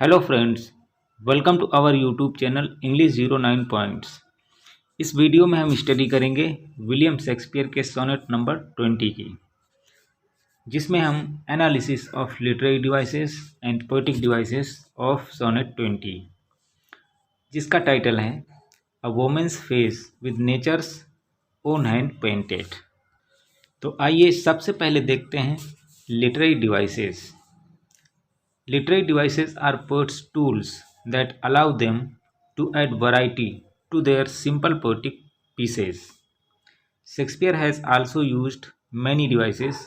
Hello friends, welcome to our YouTube channel English 09 points. इस video में हम study करेंगे विलियम शेक्सपियर के सोनेट नंबर 20 की, जिसमें हम analysis of literary devices and poetic devices of sonnet 20, जिसका टाइटल है a women's face with nature's own hand painted. तो आइए सबसे पहले देखते हैं literary devices. Literary devices are poets' tools that allow them to add variety to their simple poetic pieces. Shakespeare has also used many devices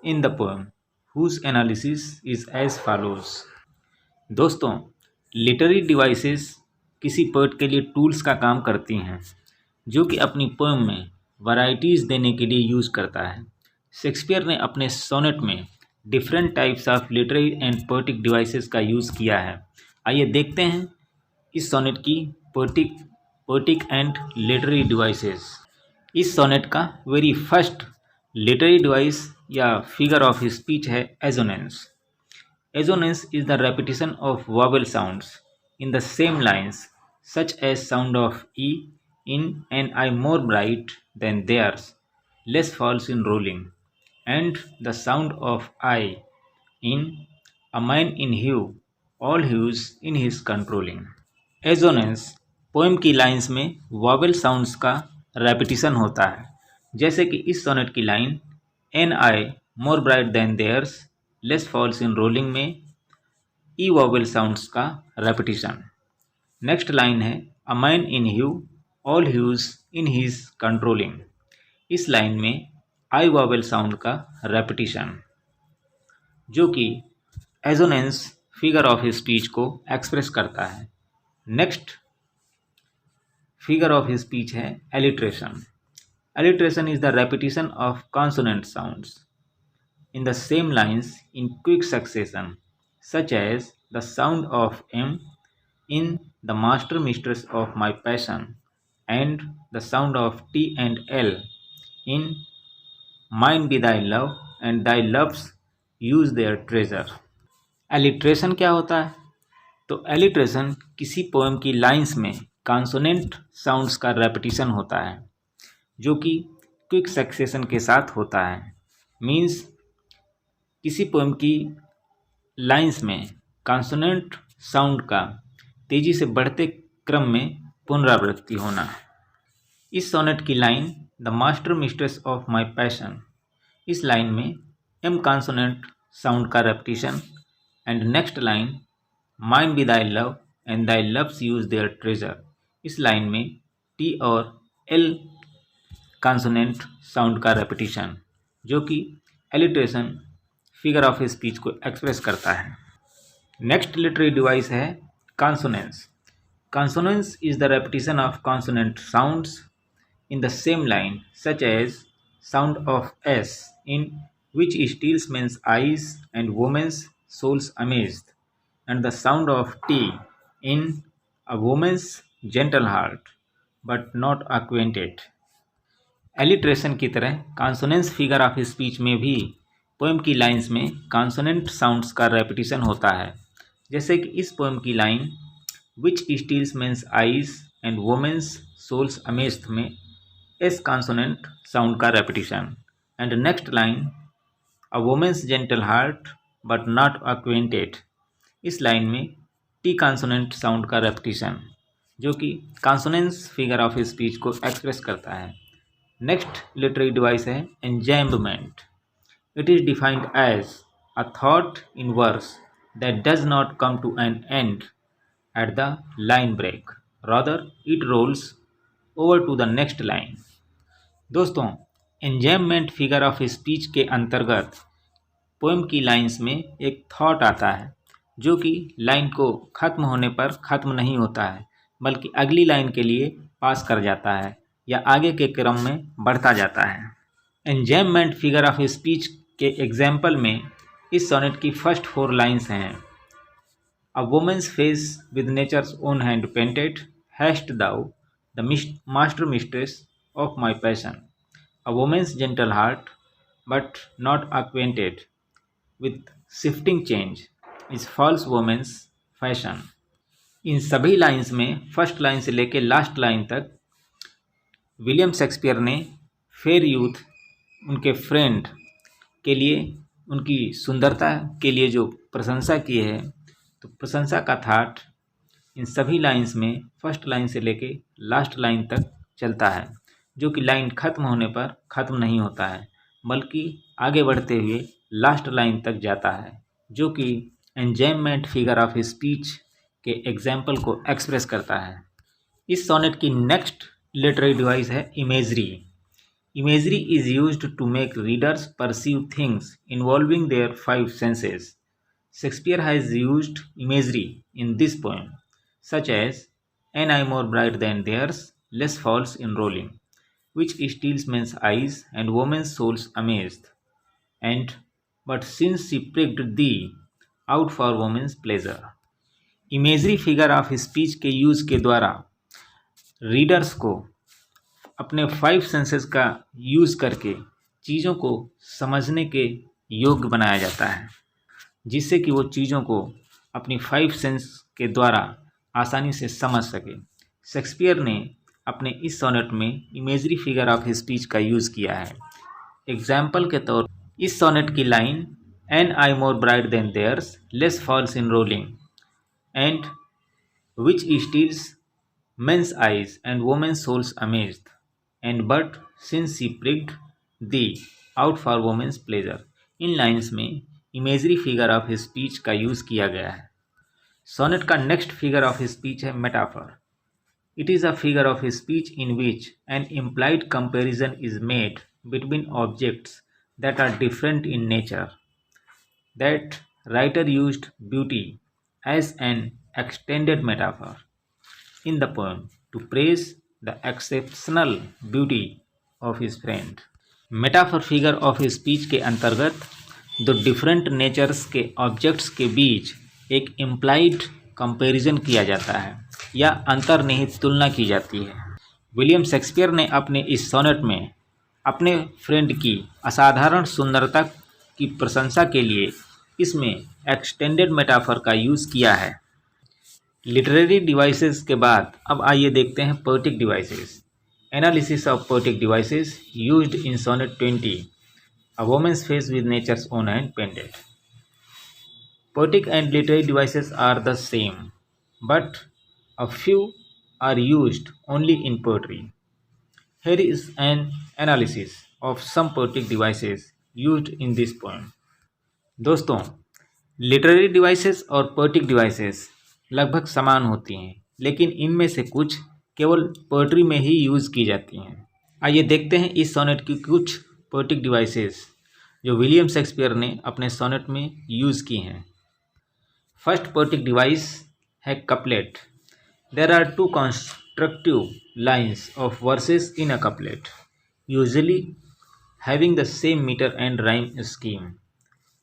in the poem, whose analysis is as follows. दोस्तों, literary devices किसी poet के लिए tools का काम करती हैं, जो कि अपनी पोएम में वैराइटीज़ देने के लिए यूज़ करता है। शेक्सपियर ने अपने सोनेट में different types of literary and poetic devices का यूज़ किया है। आइए देखते हैं इस सोनेट की पोएटिक एंड लिटरेरी डिवाइसेस। इस सोनेट का वेरी फर्स्ट लिटरेरी डिवाइस या फिगर ऑफ स्पीच है assonance. Assonance is the repetition of vowel sounds in the same lines, such as sound of E in an eye more bright than theirs, less false in rolling, and the sound of I in a man in hue, all hues in his controlling. Assonance poem की lines में vowel sounds का repetition होता है, जैसे कि इस sonnet की line an eye more bright than theirs less false in rolling में ई वॉवेल साउंड्स का रेपिटिशन। नेक्स्ट लाइन है a man in hue all hues in his controlling. इस लाइन में आई वॉवेल साउंड का repetition, जो कि assonance figure of speech को express करता है। नेक्स्ट फिगर ऑफ स्पीच है alliteration. Alliteration is the repetition of consonant sounds in the same lines in quick succession, such as the sound of M in The Master Mistress of My Passion and the sound of T and L in Mine Be Thy Love and Thy Loves Use Their Treasure. Alliteration क्या होता है? तो alliteration किसी poem की lines में consonant sounds का repetition होता है, जो कि क्विक सक्सेशन के साथ होता है। मीन्स किसी पोएम की लाइंस में कॉन्सोनेंट साउंड का तेजी से बढ़ते क्रम में पुनरावृत्ति होना। इस सोनेट की line the master mistress of my passion, इस लाइन में एम कॉन्सोनेंट साउंड का repetition and next line mine be thy love and thy love's use their treasure, इस लाइन में टी और एल कॉन्सोनेंट साउंड का repetition, जो कि alliteration figure of speech को एक्सप्रेस करता है। नेक्स्ट लिटरेरी डिवाइस है consonance. Consonance is the repetition of consonant sounds in the same line, such as sound of S in which steals men's eyes and women's souls amazed and the sound of T in a women's gentle heart but not acquainted. Alliteration की तरह consonance figure of speech में भी poem की lines में consonant sounds का repetition होता है, जैसे कि इस पोएम की line which steals men's eyes and women's souls amazed में एस कॉन्सोनेंट साउंड का repetition and next line a women's gentle heart but not acquainted, इस लाइन में टी कॉन्सोनेंट साउंड का रेपिटिशन, जो कि कॉन्सोनेंस फिगर ऑफ स्पीच को express करता है। नेक्स्ट लिटरेरी डिवाइस है एंजैम्बमेंट। It is defined as a thought in verse that does not come to an end at the line break. Rather, it rolls over to the next line. दोस्तों, enjambment figure of speech के अंतर्गत poem की lines में एक thought आता है, जो कि लाइन को ख़त्म होने पर ख़त्म नहीं होता है, बल्कि अगली लाइन के लिए पास कर जाता है या आगे के क्रम में बढ़ता जाता है। एंजैम्मेंट फिगर ऑफ स्पीच के एग्जाम्पल में इस सोनेट की फर्स्ट 4 लाइन्स हैं a women's face with nature's own hand painted hast thou the master mistress of my passion, a women's gentle heart but not acquainted with shifting change is false women's fashion. इन सभी lines में first line से लेकर last line तक William Shakespeare ने fair youth, उनके friend के लिए, उनकी सुंदरता के लिए जो प्रशंसा की है, तो प्रशंसा का थाट इन सभी लाइंस में फर्स्ट लाइन से लेके लास्ट लाइन तक चलता है, जो कि लाइन खत्म होने पर ख़त्म नहीं होता है, बल्कि आगे बढ़ते हुए लास्ट लाइन तक जाता है, जो कि एंजाइनमेंट फिगर ऑफ स्पीच के एग्जाम्पल को एक्सप्रेस करता है। इस सोनेट की नेक्स्ट लिटरेरी डिवाइस है imagery. Imagery is used to make readers perceive things involving their five senses. Shakespeare has used imagery in this poem, such as "An eye more bright than theirs, less false in rolling, which steals men's eyes and women's souls amazed, and but since she pricked thee, out for women's pleasure." Imagery figure of speech के use के द्वारा readers को अपने five senses का use करके चीज़ों को समझने के योग्य बनाया जाता है, जिससे कि वो चीज़ों को अपनी फाइव सेंस के द्वारा आसानी से समझ सके। शेक्सपियर ने अपने इस सोनेट में इमेजरी फिगर ऑफ स्पीच का यूज़ किया है। एग्जाम्पल के तौर इस सोनेट की line "an eye more bright than theirs, less false in rolling, and which steals men's eyes and women's souls amazed, and but since she pricked thee, out for women's pleasure." इन lines में imagery figure of speech का use किया गया है। Sonnet का next figure of speech है metaphor. It is a figure of speech in which an implied comparison is made between objects that are different in nature, that writer used beauty as an extended metaphor in the poem to praise the exceptional beauty of his friend. Metaphor figure of speech के अंतर्गत दो different natures के objects के बीच एक implied comparison किया जाता है या अंतर्निहित तुलना की जाती है। विलियम शेक्सपियर ने अपने इस सोनेट में अपने फ्रेंड की असाधारण सुंदरता की प्रशंसा के लिए इसमें एक्सटेंडेड मेटाफर का यूज़ किया है। लिटरेरी डिवाइसेस के बाद अब आइए देखते हैं poetic devices. Analysis of poetic devices used in sonnet 20, a women's face with nature's own hand painted. Poetic and literary devices are the same, but a few are used only in poetry. Here is an analysis of some poetic devices used in this poem. दोस्तों, literary devices और poetic devices लगभग समान होती हैं, लेकिन इनमें से कुछ केवल पोएट्री में ही यूज़ की जाती हैं। आइए देखते हैं इस सोनेट की कुछ पोएटिक डिवाइसेस जो विलियम शेक्सपियर ने अपने सोनेट में यूज़ की हैं। फर्स्ट पोएटिक डिवाइस है couplet. There are two constructive lines of verses in a couplet, usually having the same meter and rhyme scheme.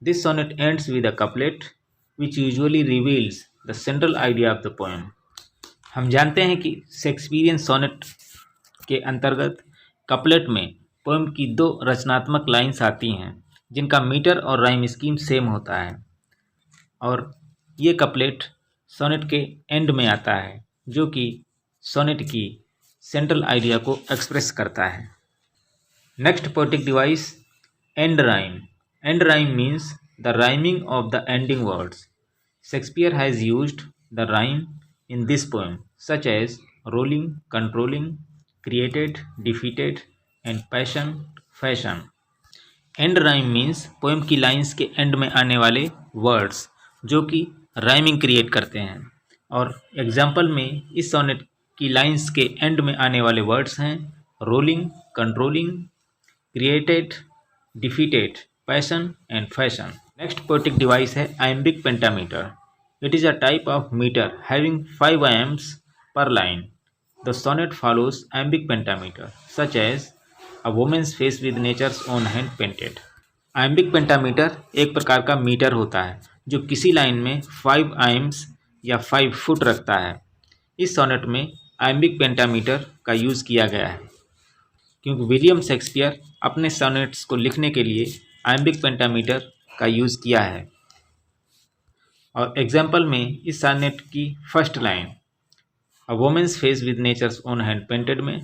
This sonnet ends with a couplet which usually reveals the central idea of the poem. हम जानते हैं कि Shakespearean sonnet के अंतर्गत couplet में poem की दो रचनात्मक लाइन्स आती हैं जिनका मीटर और राइम स्कीम सेम होता है, और ये कपलेट सोनेट के एंड में आता है, जो कि सोनेट की सेंट्रल आइडिया को एक्सप्रेस करता है। Next poetic device and rhyme. And rhyme means the rhyming of the ending words. Shakespeare has used the rhyme in this poem, such as rolling, controlling, created, defeated, and passion, fashion. End rhyme means poem की lines के and में आने वाले words जो कि rhyming create करते हैं, और एग्जाम्पल में इस सोनेट की लाइंस के एंड में आने वाले वर्ड्स हैं rolling, controlling, created, defeated, passion and fashion. Next poetic device है iambic pentameter. It is a type of meter having 5 iambs per line. The sonnet follows iambic pentameter, such as a woman's face with nature's own hand painted. iambic pentameter एक प्रकार का metre होता है जो किसी line में 5 iambs या 5 foot रखता है। इस सोनेट में iambic pentameter का यूज़ किया गया है क्योंकि विलियम शेक्सपियर अपने सोनेट्स को लिखने के लिए iambic pentameter का यूज़ किया है। और एग्जाम्पल में इस सॉनेट की first line, a women's face with nature's own hand painted में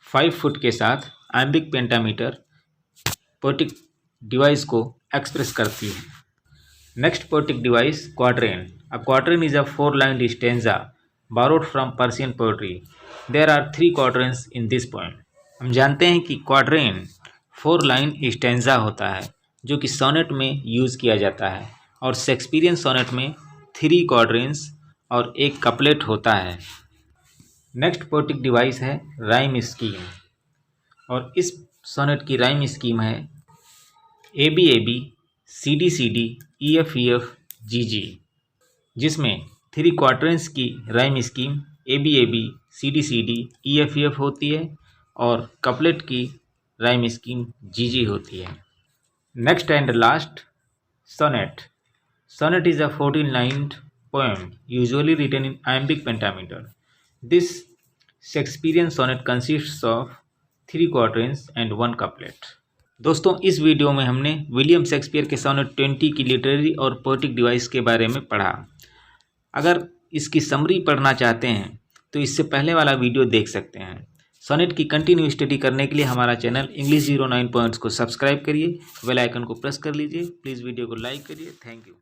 5 फुट के साथ आइम्बिक पेंटामीटर पोएटिक डिवाइस को एक्सप्रेस करती है। Next poetic device quatrain. A quatrain is a four line stanza borrowed from Persian poetry. There are 3 quatrains in this poem. हम जानते हैं कि क्वाड्रेन 4-लाइन स्टेंजा होता है जो कि सोनेट में यूज़ किया जाता है, और शेक्सपियरियन सोनेट में 3 क्वाड्रेन्स और एक कपलेट होता है। नेक्स्ट पोएटिक डिवाइस है राइम स्कीम, और इस सोनेट की राइम स्कीम है ABAB CD EFEF GG, जिसमें 3 क्वाड्रेंट्स की rhyme scheme ABAB CD EFEF होती है और कपलेट की राइम स्कीम GG होती है। Next and last sonnet. Sonnet is a 14-लाइन poem usually written in iambic pentameter. This Shakespearean sonnet consists of 3 quatrains and 1 couplet. दोस्तों, इस वीडियो में हमने विलियम शेक्सपियर के सोनेट 20 की लिटरेरी और पोएटिक डिवाइस के बारे में पढ़ा। अगर इसकी समरी पढ़ना चाहते हैं तो इससे पहले वाला वीडियो देख सकते हैं। सोनेट की कंटिन्यू स्टडी करने के लिए हमारा चैनल इंग्लिश 09 पॉइंट्स को सब्सक्राइब करिए, बेल आइकन को प्रेस कर लीजिए। प्लीज़ वीडियो को लाइक करिए। Thank you.